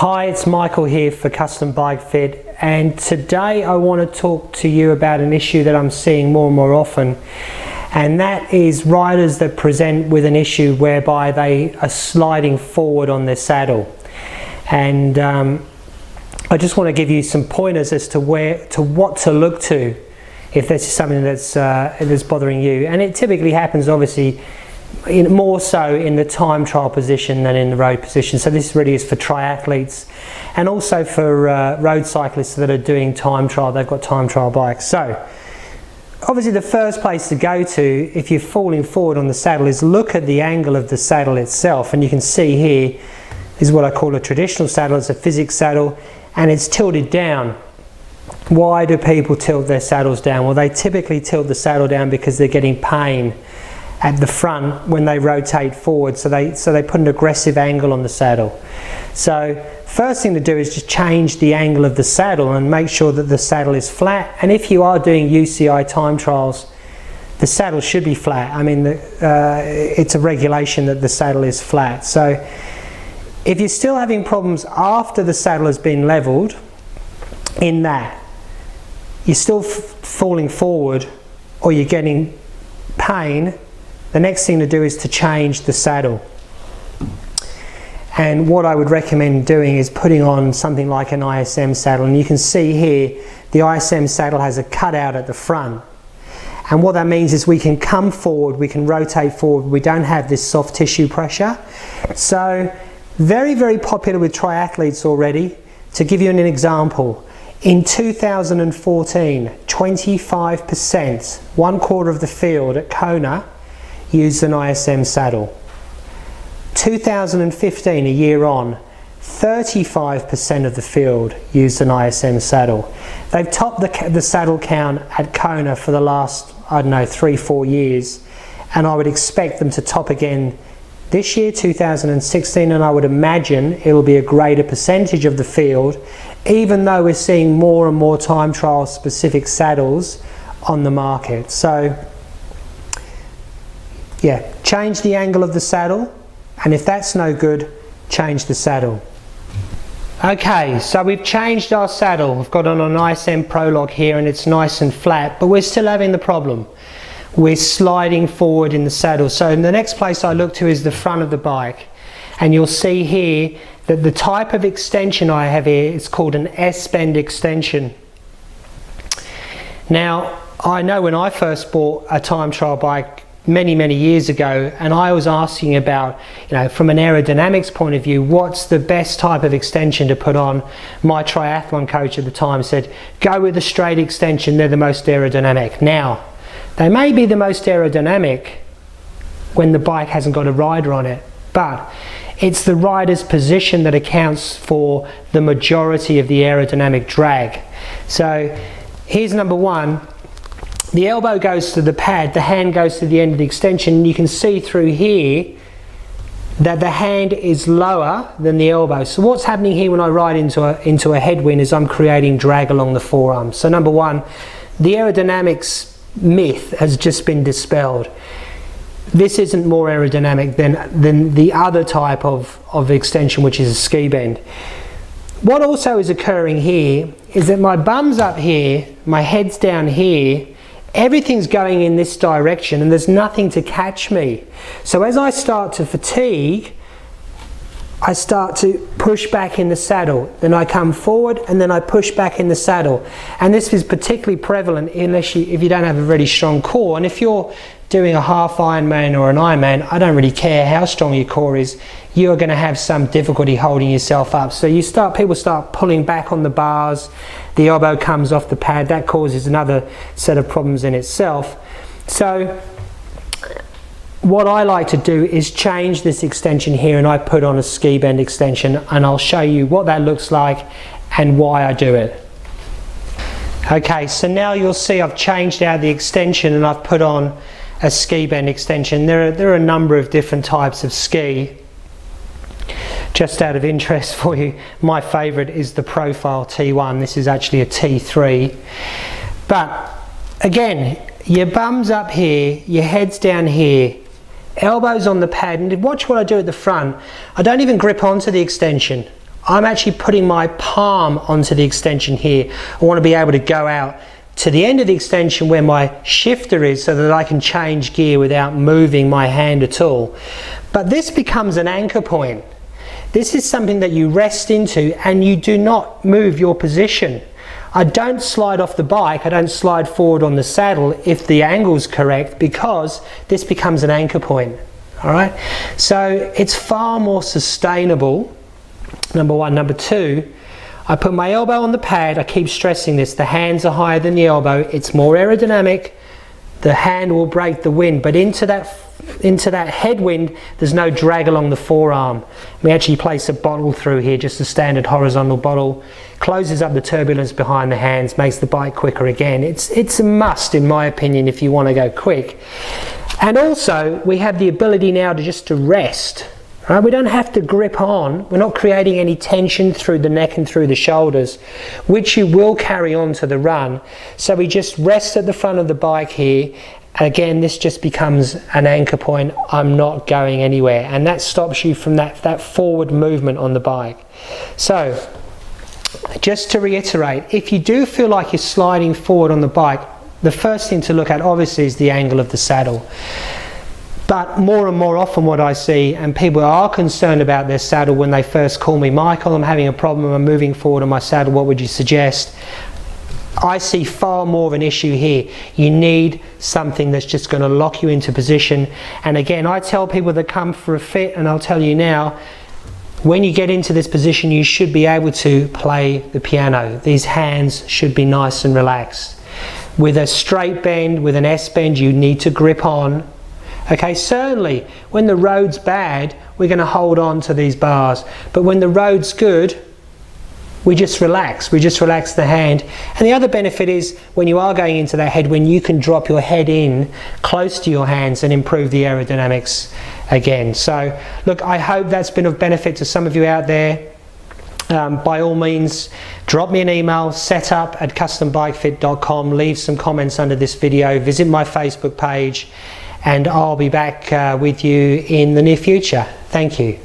Hi, it's Michael here for Custom Bike Fit, and today I want to talk to you about an issue that I'm seeing more and more often, and that is riders that present with an issue whereby they are sliding forward on their saddle. And I just want to give you some pointers as to what to look to if this is something that's bothering you. And it typically happens obviously more so in the time trial position than in the road position. So this really is for triathletes and also for road cyclists that are doing time trial. They've got time trial bikes. So obviously the first place to go to if you're falling forward on the saddle is look at the angle of the saddle itself. And you can see here is what I call a traditional saddle. It's a physics saddle and it's tilted down. Why do people tilt their saddles down? Well, they typically tilt the saddle down because they're getting pain at the front when they rotate forward, so they put an aggressive angle on the saddle. So first thing to do is just change the angle of the saddle and make sure that the saddle is flat. And if you are doing UCI time trials, the saddle should be flat. I mean, it's a regulation that the saddle is flat. So if you're still having problems after the saddle has been leveled, in that you're still falling forward or you're getting pain, the next thing to do is to change the saddle. And what I would recommend doing is putting on something like an ISM saddle. And you can see here the ISM saddle has a cutout at the front. And what that means is we can come forward, we can rotate forward, we don't have this soft tissue pressure. So very, very popular with triathletes already. To give you an example, in 2014, 25%, 1/4 of the field at Kona, used an ISM saddle. 2015, a year on, 35% of the field used an ISM saddle. They've topped the saddle count at Kona for the last, I don't know, 3-4 years, and I would expect them to top again this year, 2016, and I would imagine it will be a greater percentage of the field, even though we're seeing more and more time trial specific saddles on the market. So yeah, change the angle of the saddle, and if that's no good, change the saddle. Okay, so we've changed our saddle. We've got on an ISM Prologue here and it's nice and flat, but we're still having the problem. We're sliding forward in the saddle. So the next place I look to is the front of the bike, and you'll see here that the type of extension I have here is called an S-bend extension. Now, I know when I first bought a time trial bike many years ago, and I was asking about, from an aerodynamics point of view, what's the best type of extension to put on. My triathlon coach at the time said, go with a straight extension, they're the most aerodynamic. Now, they may be the most aerodynamic when the bike hasn't got a rider on it, but it's the rider's position that accounts for the majority of the aerodynamic drag. So here's number one. The elbow goes to the pad, the hand goes to the end of the extension, and you can see through here that the hand is lower than the elbow. So what's happening here when I ride into a headwind is I'm creating drag along the forearm. So number one, the aerodynamics myth has just been dispelled. This isn't more aerodynamic than the other type of extension, which is a ski bend. What also is occurring here is that my bum's up here, my head's down here, everything's going in this direction and there's nothing to catch me. So as I start to fatigue, I start to push back in the saddle. Then I come forward and then I push back in the saddle. And this is particularly prevalent if you don't have a really strong core. And if you're doing a half Ironman or an Ironman, I don't really care how strong your core is, you're going to have some difficulty holding yourself up. So people start pulling back on the bars, the elbow comes off the pad, that causes another set of problems in itself. So what I like to do is change this extension here, and I put on a ski bend extension, and I'll show you what that looks like and why I do it. Okay, so now you'll see I've changed out the extension and I've put on a ski bend extension. There are a number of different types of ski. Just out of interest for you, my favourite is the Profile T1. This is actually a T3. But again, your bum's up here, your head's down here, elbows on the pad, and watch what I do at the front. I don't even grip onto the extension. I'm actually putting my palm onto the extension here. I want to be able to go out to the end of the extension where my shifter is so that I can change gear without moving my hand at all. But this becomes an anchor point. This is something that you rest into and you do not move your position. I don't slide off the bike, I don't slide forward on the saddle if the angle's correct, because this becomes an anchor point. All right, so it's far more sustainable, number one. Number two, I put my elbow on the pad. I keep stressing this, the hands are higher than the elbow. It's more aerodynamic. The hand will break the wind, but into that headwind there's no drag along the forearm. We actually place a bottle through here, just a standard horizontal bottle, closes up the turbulence behind the hands, makes the bike quicker again. It's a must in my opinion if you want to go quick. And also we have the ability now to rest. Right? We don't have to grip on, we're not creating any tension through the neck and through the shoulders, which you will carry on to the run. So we just rest at the front of the bike here. Again, this just becomes an anchor point. I'm not going anywhere, and that stops you from that forward movement on the bike. So just to reiterate, if you do feel like you're sliding forward on the bike, the first thing to look at obviously is the angle of the saddle. But more and more often what I see, and people are concerned about their saddle when they first call me, Michael, I'm having a problem, I'm moving forward on my saddle, what would you suggest? I see far more of an issue here. You need something that's just going to lock you into position. And again, I tell people that come for a fit, and I'll tell you now, when you get into this position, you should be able to play the piano. These hands should be nice and relaxed. With a straight bend, with an S bend, you need to grip on. Okay, certainly when the road's bad, we're going to hold on to these bars. But when the road's good, we just relax the hand. And the other benefit is when you are going into that headwind, you can drop your head in close to your hands and improve the aerodynamics again. So look, I hope that's been of benefit to some of you out there. By all means, drop me an email, setup@custombikefit.com, leave some comments under this video, visit my Facebook page, and I'll be back with you in the near future. Thank you.